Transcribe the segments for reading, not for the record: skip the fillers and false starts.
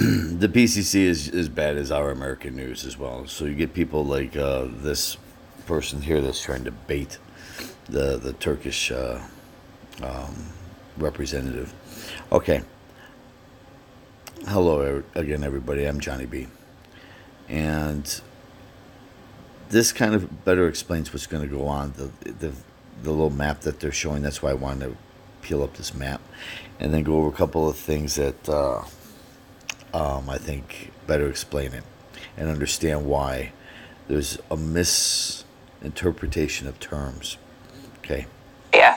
the PCC is as bad as our American news as well. So you get people like this person here that's trying to bait the Turkish representative. Okay. Hello again, everybody. I'm Johnny B. And this kind of better explains what's going to go on. The little map that they're showing. That's why I wanted to peel up this map and then go over a couple of things that I think better explain it and understand why there's a misinterpretation of terms. Okay. Yeah.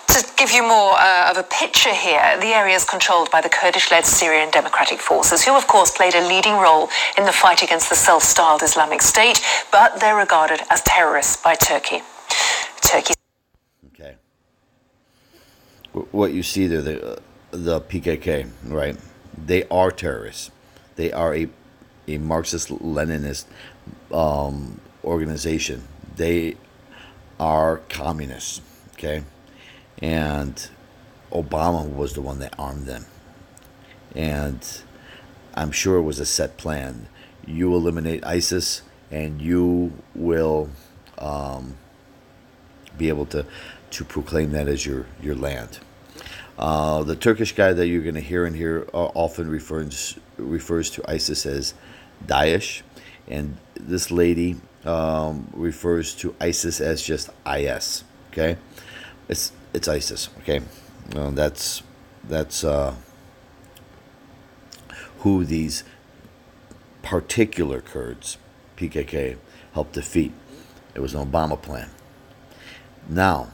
To give you more of a picture here, the area is controlled by the Kurdish-led Syrian Democratic Forces, who of course played a leading role in the fight against the self-styled Islamic State, but they're regarded as terrorists by Turkey. Okay. What you see there, the PKK, right? They are terrorists. They are a Marxist-Leninist organization. They are communists, okay? And Obama was the one that armed them. And I'm sure it was a set plan. You eliminate ISIS and you will be able to proclaim that as your land. The Turkish guy that you're going to hear in here often refers to ISIS as Daesh, and this lady refers to ISIS as just IS. Okay, it's ISIS. Okay, that's who these particular Kurds, PKK, helped defeat. It was an Obama plan. Now,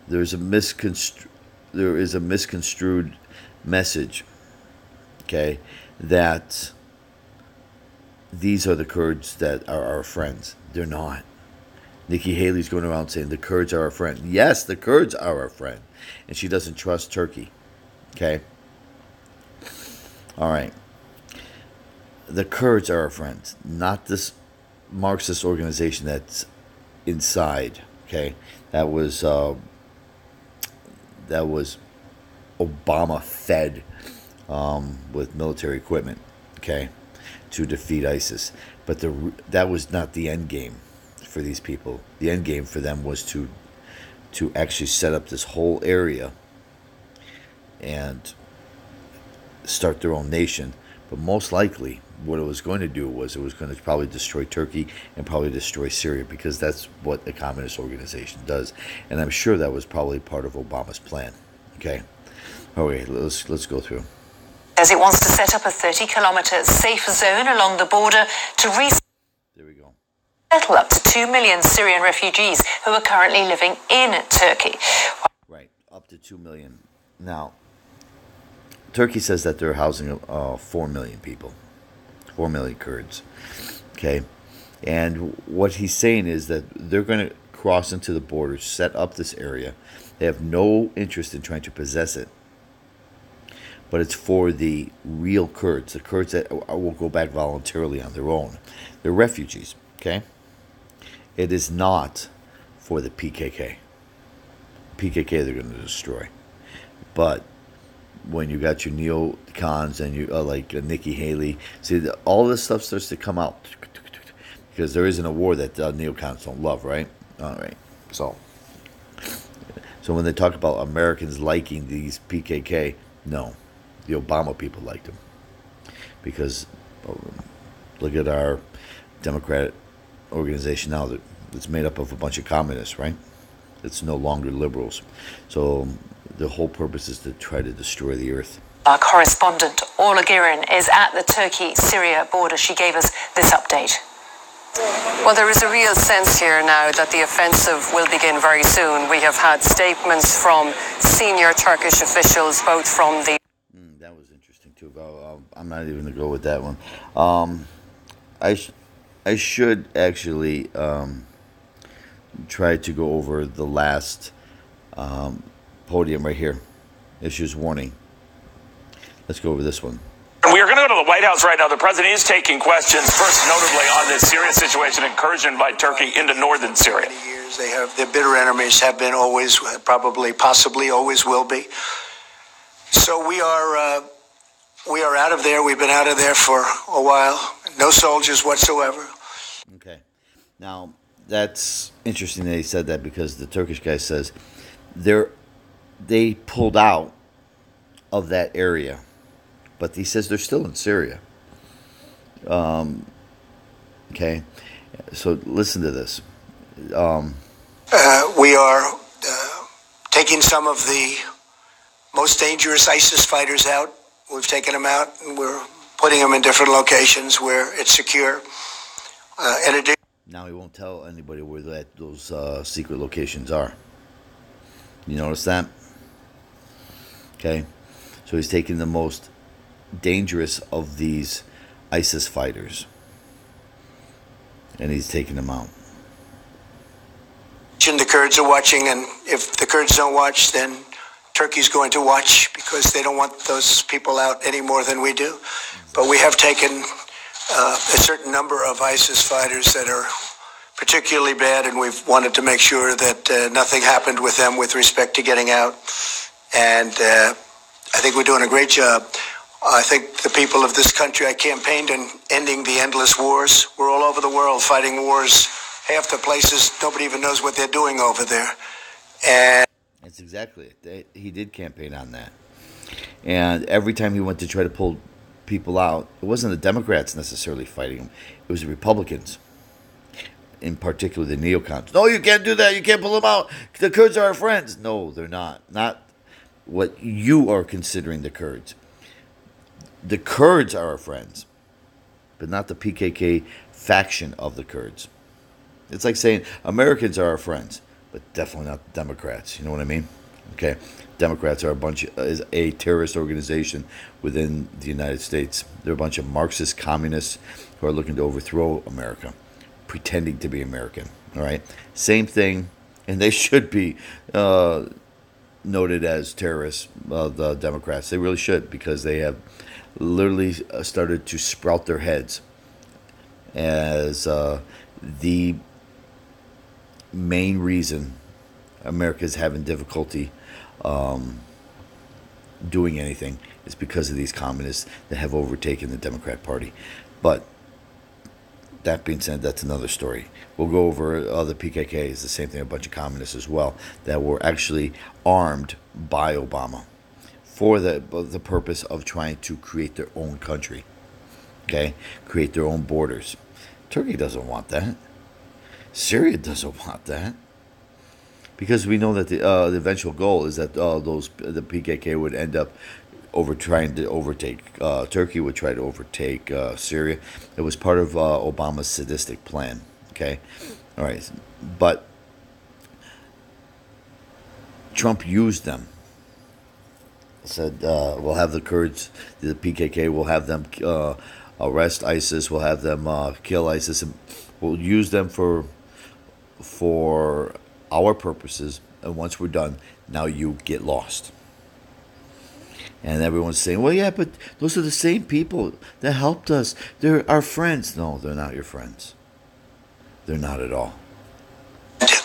there is a misconstrued message, okay, that these are the Kurds that are our friends. They're not. Nikki Haley's going around saying the Kurds are our friend. Yes, the Kurds are our friend. And she doesn't trust Turkey. Okay? All right. The Kurds are our friends, not this Marxist organization that's inside. Okay? That was Obama fed with military equipment, okay, to defeat ISIS. But that was not the end game for these people. The end game for them was to actually set up this whole area and start their own nation. But most likely, what it was going to do was it was going to probably destroy Turkey and probably destroy Syria, because that's what a communist organization does. And I'm sure that was probably part of Obama's plan. Okay. Okay, let's go through. As it wants to set up a 30-kilometer safe zone along the border to There we go. Settle up to 2 million Syrian refugees who are currently living in Turkey. Right, up to 2 million. Now, Turkey says that they're housing 4 million people, 4 million Kurds. Okay, and what he's saying is that they're going to cross into the border, set up this area. They have no interest in trying to possess it, but it's for the real Kurds, the Kurds that will go back voluntarily on their own. They're refugees. Okay, it is not for the PKK. PKK they're going to destroy, but when you got your neocons and you like Nikki Haley, see all this stuff starts to come out because there isn't a war that neocons don't love, right? All right, so when they talk about Americans liking these PKK, no, the Obama people liked them because look at our Democratic organization now that it's made up of a bunch of communists, right? It's no longer liberals, so the whole purpose is to try to destroy the earth. Our correspondent, Orla Girin, is at the Turkey-Syria border. She gave us this update. Well, there is a real sense here now that the offensive will begin very soon. We have had statements from senior Turkish officials, both from the... That was interesting too. I'm not even going to go with that one. I should actually try to go over the last podium right here. Issues warning. Let's go over this one. We are going to go to the White House right now. The president is taking questions, first notably on this Syria situation, incursion by Turkey into northern Syria. Years they have their bitter enemies, have been always, probably, possibly, always will be. So we are We are out of there. We've been out of there for a while. No soldiers whatsoever. Okay. Now, that's interesting that he said that, because the Turkish guy says they pulled out of that area, but he says they're still in Syria. Okay. So listen to this. We are taking some of the most dangerous ISIS fighters out. We've taken them out, and we're putting them in different locations where it's secure. In addition, now he won't tell anybody where those secret locations are. You notice that? Okay. So he's taking the most dangerous of these ISIS fighters, and he's taking them out. The Kurds are watching, and if the Kurds don't watch, then Turkey's going to watch, because they don't want those people out any more than we do. But we have taken a certain number of ISIS fighters that are particularly bad, and we've wanted to make sure that nothing happened with them with respect to getting out. And I think we're doing a great job. I think the people of this country, I campaigned on ending the endless wars. We're all over the world fighting wars. Half the places, nobody even knows what they're doing over there. And that's exactly it. He did campaign on that. And every time he went to try to pull people out, it wasn't the Democrats necessarily fighting him. It was the Republicans, in particular the neocons. No, you can't do that. You can't pull them out. The Kurds are our friends. No, they're not. Not what you are considering the Kurds. The Kurds are our friends, but not the PKK faction of the Kurds. It's like saying Americans are our friends, but definitely not the Democrats. You know what I mean? Okay, Democrats are is a terrorist organization within the United States. They're a bunch of Marxist communists who are looking to overthrow America, pretending to be American. All right, same thing, and they should be noted as terrorists. The Democrats, they really should, because they have literally started to sprout their heads as the main reason America is having difficulty doing anything is because of these communists that have overtaken the Democrat Party. But that being said, that's another story. We'll go over the PKK is the same thing, a bunch of communists as well that were actually armed by Obama for the purpose of trying to create their own country, okay, create their own borders. Turkey doesn't want that. Syria doesn't want that, because we know that the eventual goal is that the PKK would end up trying to overtake Turkey, would try to overtake Syria. It was part of Obama's sadistic plan. Okay, all right, but Trump used them. Said we'll have the Kurds, the PKK, we'll have them arrest ISIS, we'll have them kill ISIS, and we'll use them for our purposes, and once we're done, now you get lost. And everyone's saying, well, yeah, but those are the same people that helped us. They're our friends. No, they're not your friends. They're not at all.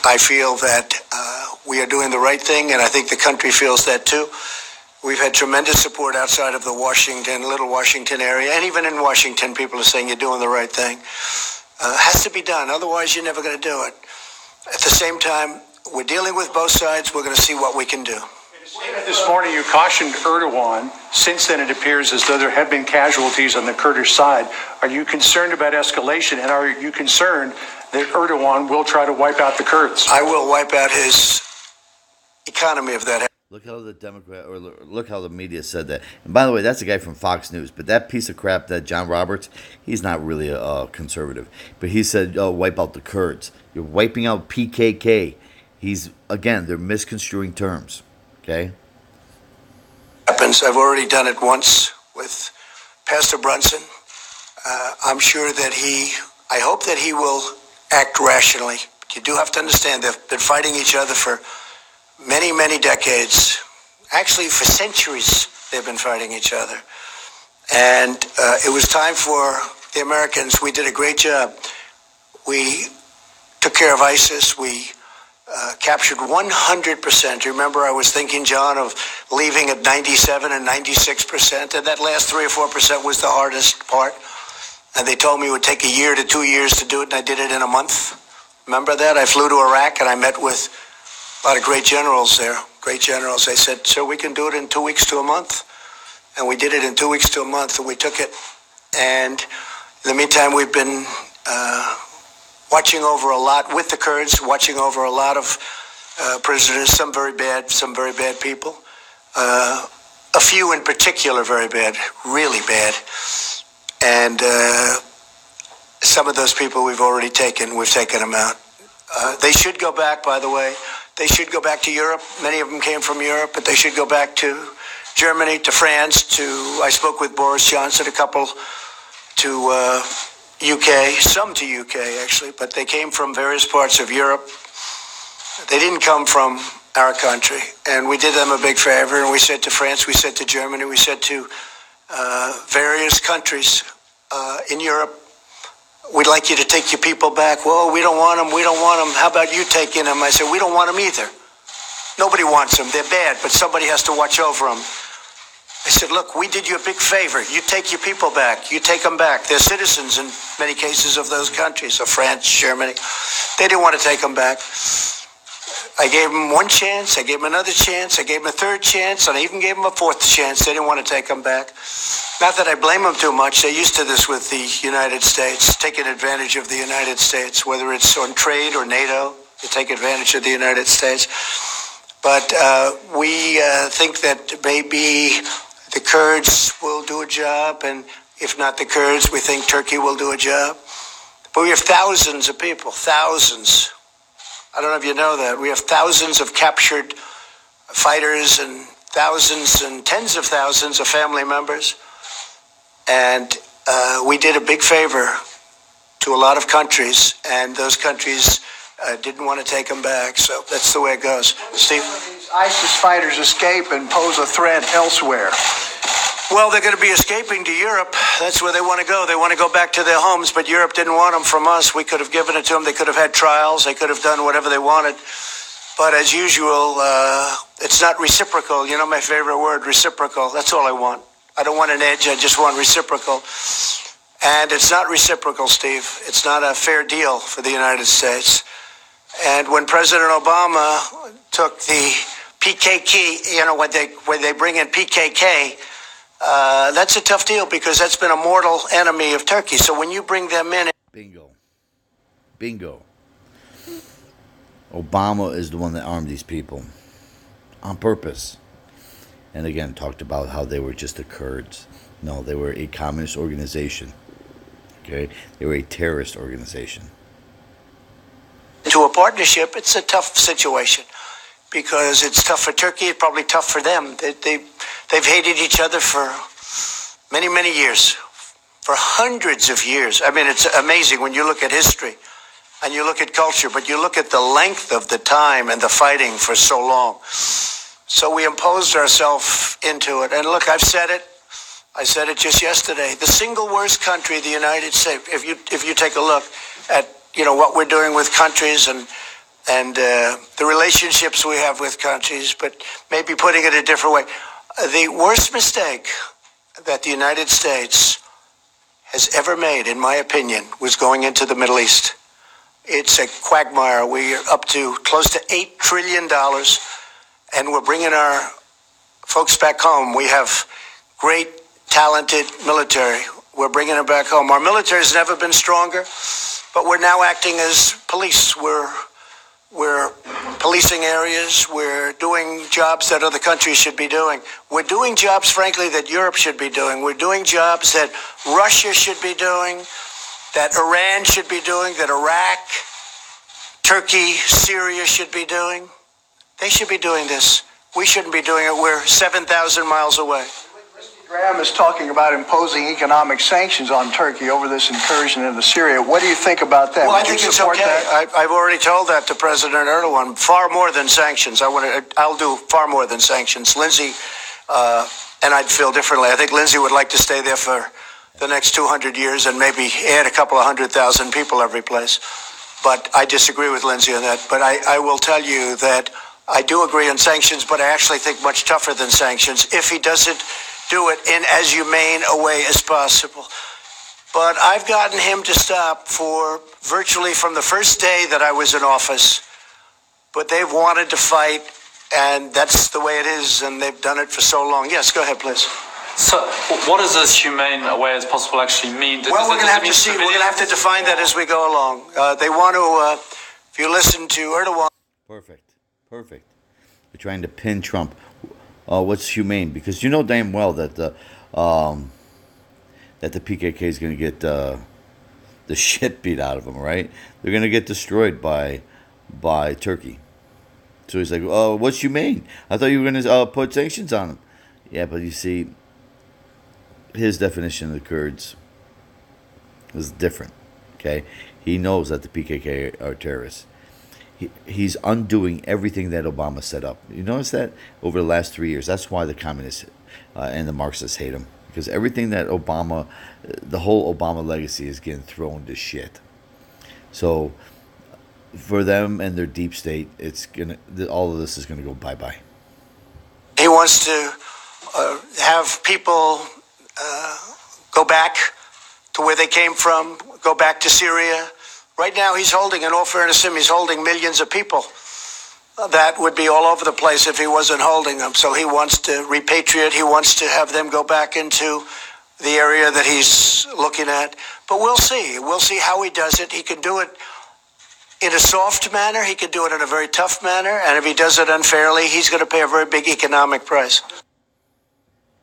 I feel that we are doing the right thing, and I think the country feels that too. We've had tremendous support outside of the Little Washington area, and even in Washington, people are saying you're doing the right thing. Has to be done, otherwise you're never going to do it. At the same time, we're dealing with both sides. We're going to see what we can do. This morning you cautioned Erdogan. Since then it appears as though there have been casualties on the Kurdish side. Are you concerned about escalation, and are you concerned that Erdogan will try to wipe out the Kurds? I will wipe out his economy of that. Look how look how the media said that. And by the way, that's a guy from Fox News. But that piece of crap, that John Roberts, he's not really a conservative. But he said, wipe out the Kurds. You're wiping out PKK. They're misconstruing terms. Okay? Happens. I've already done it once with Pastor Brunson. I'm sure that I hope that he will act rationally. But you do have to understand they've been fighting each other for many, many decades. Actually, for centuries, they've been fighting each other. And it was time for the Americans. We did a great job. We took care of ISIS. We captured 100%. Remember, I was thinking, John, of leaving at 97 and 96%, and that last 3 or 4% was the hardest part. And they told me it would take a year to 2 years to do it, and I did it in a month. Remember that? I flew to Iraq, and I met with a lot of great generals there, great generals. They said, sir, we can do it in 2 weeks to a month. And we did it in 2 weeks to a month, and we took it. And in the meantime, we've been watching over a lot with the Kurds, watching over a lot of prisoners, some very bad people. A few in particular very bad, really bad. And some of those people we've already taken, we've taken them out. They should go back, by the way. They should go back to Europe. Many of them came from Europe, but they should go back to Germany, to France, I spoke with Boris Johnson, a couple to UK, some to UK actually, but they came from various parts of Europe. They didn't come from our country, and we did them a big favor, and we said to France, we said to Germany, we said to various countries in Europe, we'd like you to take your people back. Well, we don't want them, How about you taking them? I said, we don't want them either. Nobody wants them. They're bad, but somebody has to watch over them. I said, look, we did you a big favor. You take your people back. You take them back. They're citizens in many cases of those countries, of France, Germany. They didn't want to take them back. I gave them one chance. I gave them another chance. I gave them a third chance. And I even gave them a fourth chance. They didn't want to take them back. Not that I blame them too much. They're used to this with the United States, taking advantage of the United States, whether it's on trade or NATO, they take advantage of the United States. But we think that maybe the Kurds will do a job, and if not the Kurds, we think Turkey will do a job. But we have thousands of people, thousands. I don't know if you know that. We have thousands of captured fighters and thousands and tens of thousands of family members. And we did a big favor to a lot of countries, and those countries didn't want to take them back. So that's the way it goes. Steve? ISIS fighters escape and pose a threat elsewhere. Well, they're going to be escaping to Europe. That's where they want to go. They want to go back to their homes, but Europe didn't want them from us. We could have given it to them. They could have had trials. They could have done whatever they wanted. But as usual, it's not reciprocal. You know my favorite word, reciprocal. That's all I want. I don't want an edge. I just want reciprocal. And it's not reciprocal, Steve. It's not a fair deal for the United States. And when President Obama took the PKK, you know, when they bring in PKK, that's a tough deal because that's been a mortal enemy of Turkey. So when you bring them in... Bingo. Obama is the one that armed these people on purpose. And again, talked about how they were just the Kurds. No, they were a communist organization. Okay? They were a terrorist organization. To a partnership, it's a tough situation because it's tough for Turkey. It's probably tough for them. They've hated each other for many, many years, for hundreds of years. I mean, it's amazing when you look at history and you look at culture, but you look at the length of the time and the fighting for so long. So we imposed ourselves into it. And look, I've said it. I said it just yesterday. The single worst country, the United States, if you take a look at what we're doing with countries and the relationships we have with countries, but maybe putting it a different way. The worst mistake that the United States has ever made, in my opinion, was going into the Middle East. It's a quagmire. We're up to close to $8 trillion, and we're bringing our folks back home. We have great, talented military. We're bringing them back home. Our military has never been stronger. But we're now acting as police. We're policing areas. We're doing jobs that other countries should be doing. We're doing jobs, frankly, that Europe should be doing. We're doing jobs that Russia should be doing, that Iran should be doing, that Iraq, Turkey, Syria should be doing. They should be doing this. We shouldn't be doing it. We're 7,000 miles away. Graham is talking about imposing economic sanctions on Turkey over this incursion into Syria. What do you think about that? Well, I think it's okay. I've already told that to President Erdogan. Far more than sanctions. I'll do far more than sanctions. Lindsey, and I'd feel differently. I think Lindsey would like to stay there for the next 200 years and maybe add a couple of 100,000 people every place. But I disagree with Lindsey on that. But I will tell you that I do agree on sanctions, but I actually think much tougher than sanctions if he doesn't do it in as humane a way as possible. But I've gotten him to stop for virtually from the first day that I was in office. But they've wanted to fight, and that's the way it is, and they've done it for so long. Yes, go ahead, please. So, what does as humane a way as possible actually mean? Well, we're going to have to see. We're going to have to define that as we go along. They want to, if you listen to Erdogan. Perfect. They're trying to pin Trump. What's humane? Because you know damn well that the PKK is going to get the shit beat out of them, right? They're going to get destroyed by Turkey. So he's like, "Oh, what's humane? I thought you were going to put sanctions on them." Yeah, but you see, his definition of the Kurds is different. Okay, he knows that the PKK are terrorists. He's undoing everything that Obama set up. You notice that over the last 3 years. That's why the communists and the Marxists hate him, because everything that the whole Obama legacy is getting thrown to shit. So for them and their deep state, all of this is gonna go bye-bye. He wants to have people go back to where they came from, go back to Syria. Right now, he's holding, in all fairness to him, he's holding millions of people. That would be all over the place if he wasn't holding them. So he wants to repatriate. He wants to have them go back into the area that he's looking at. But we'll see. We'll see how he does it. He can do it in a soft manner. He can do it in a very tough manner. And if he does it unfairly, he's going to pay a very big economic price.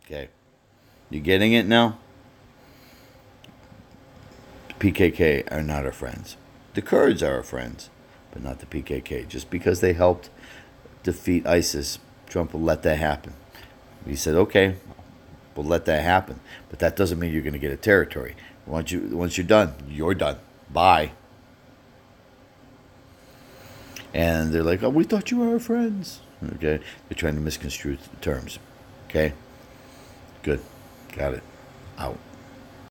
Okay. You getting it now? The PKK are not our friends. The Kurds are our friends, but not the PKK. Just because they helped defeat ISIS, Trump will let that happen. He said, okay, we'll let that happen. But that doesn't mean you're going to get a territory. Once you're done, you're done. Bye. And they're like, oh, we thought you were our friends. Okay? They're trying to misconstrue the terms. Okay? Good. Got it. Out.